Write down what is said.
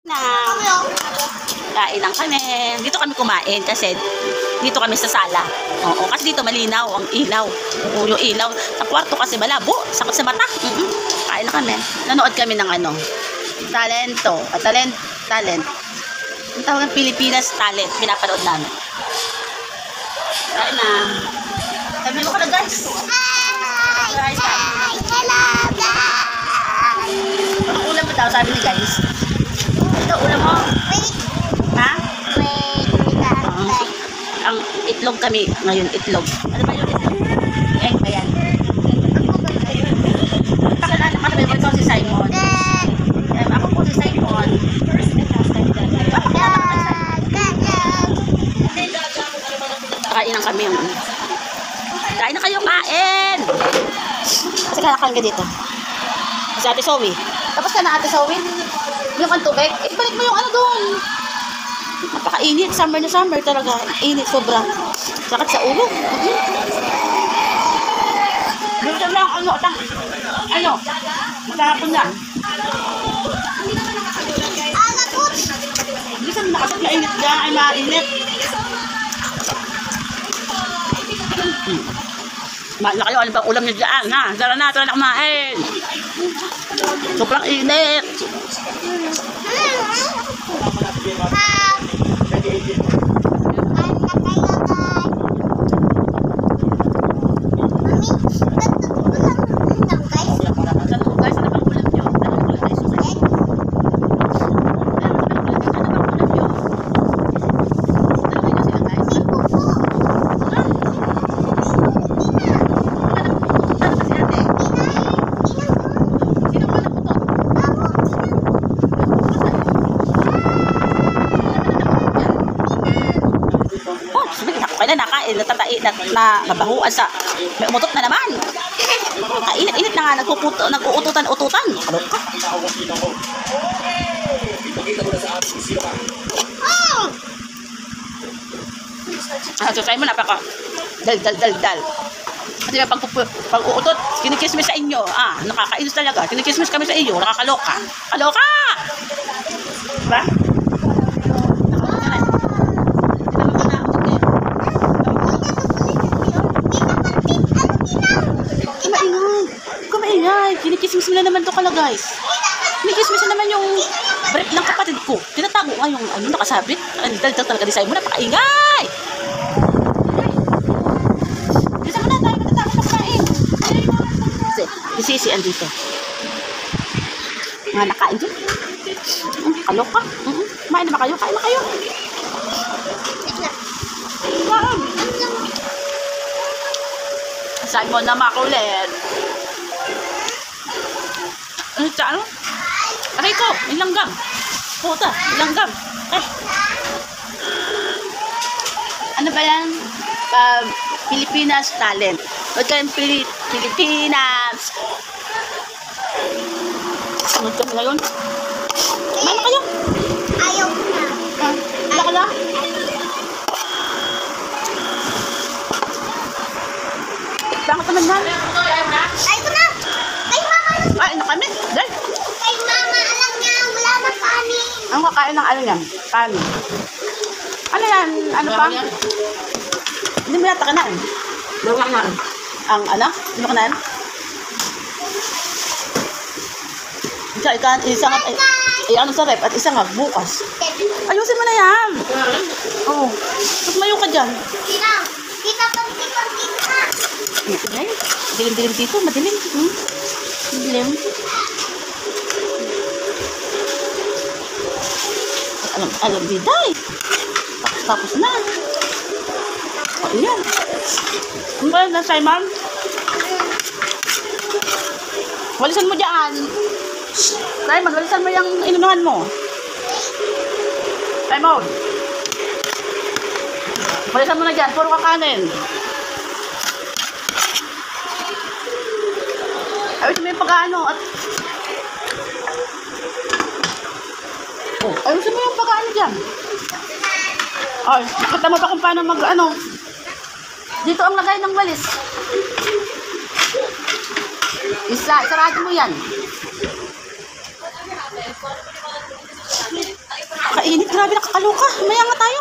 Na kain lang kami. Dito kami kumain kasi dito kami sa sala. Oo, kasi dito malinaw ang ilaw. Oo, yung ilaw. Sa kwarto kasi malabo. Sakit sa mata. Kain lang kami. Nanood kami ng ano, talento. Talent. Ang tawag ng Pilipinas Talent. Pinapanood namin. Kain na. Sabi mo ka na guys. Hi! Ang ulam mo daw, sabi ni guys. Ito, ulam mo. Ha? Ang itlog kami ngayon, itlog. Ano ba yung itlog? Egg ba yan? Nakatabi mo ito si Simon. Ako po si Simon. Kain lang kami. Kain na kayo, kain! Kasi kanakain ka dito. Si Ate Zoe. Tapos ka na Ate Zoe? Yung ang tubig? Ibalik mo yung ano doon. Napakainit. Summer na summer talaga. Init sobra. Sakit sa ulo. Dito lang ano. Ano? Magkakapon yan. Bisa mo nakasat na init dyan. Ay mainit. Mahal kayo, ano bang ulam nyo dyan, ha? Tara na kumain. Sobrang init. Kaya nakain, na nabahuan sa may umutot na naman. Kainit na nga, nag-uututan. Kalok ka. So try mo na pa ka. Dal. Kasi pag-uutot, kinikismis sa inyo. Nakakainis talaga. Kinikismis kami sa inyo. Nakakaloka. Kaloka! Diba? Kinikismis na naman to kala guys. Kinikismis na naman yung brief ng kapatid ko. Tinatago nga yung ano nakasabit. Dal talaga ni Simon. Napakaingay! Bisa mo na tayo matatago sa kain. Isisi andito. Mga nakain dyan. Kalok ka. Kumain na ba kayo? Kain na kayo. Simon na makulit. Ano siya, ano? Aray ko, ilanggam. Puta, ilanggam. Ano ba yan? Pilipinas Talent. Huwag kayong Pilipinas. Sunod kami ngayon. Mana kayo? Ayaw ko na. Wala ka na? Bakit naman yan? Ayaw ko na. Kay mama. Ay, ano kami? Dahil. Kay mama, alam niya, wala na kanin. Ang kakain ng ano yan? Kanin. Ano yan? Ano pa? Hindi mo yata kanain. Dawang na. Ang ano? Hindi mo kanain? Isa nga, ano sa rep at isa nga bukas. Ayusin mo na yan. Oo. Magmayo ka dyan. Kita pagkita. Ay, dilim-dilim dito. Madilim. Dilim. Alam diday. Tapos na. O, yan. Ano ba yan, Simon? Walisan mo dyan. Simon, walisan mo yung inunuhan mo. Simon. Walisan mo na dyan. Puro kakanin. Ayusin mo yung pag-ano at... ayusin mo yung pag-ano dyan. Ay, nakita mo pa kung paano mag-ano. Dito ang lagay ng walis. Isarado mo yan. grabe nakakaloka. Maya nga tayo.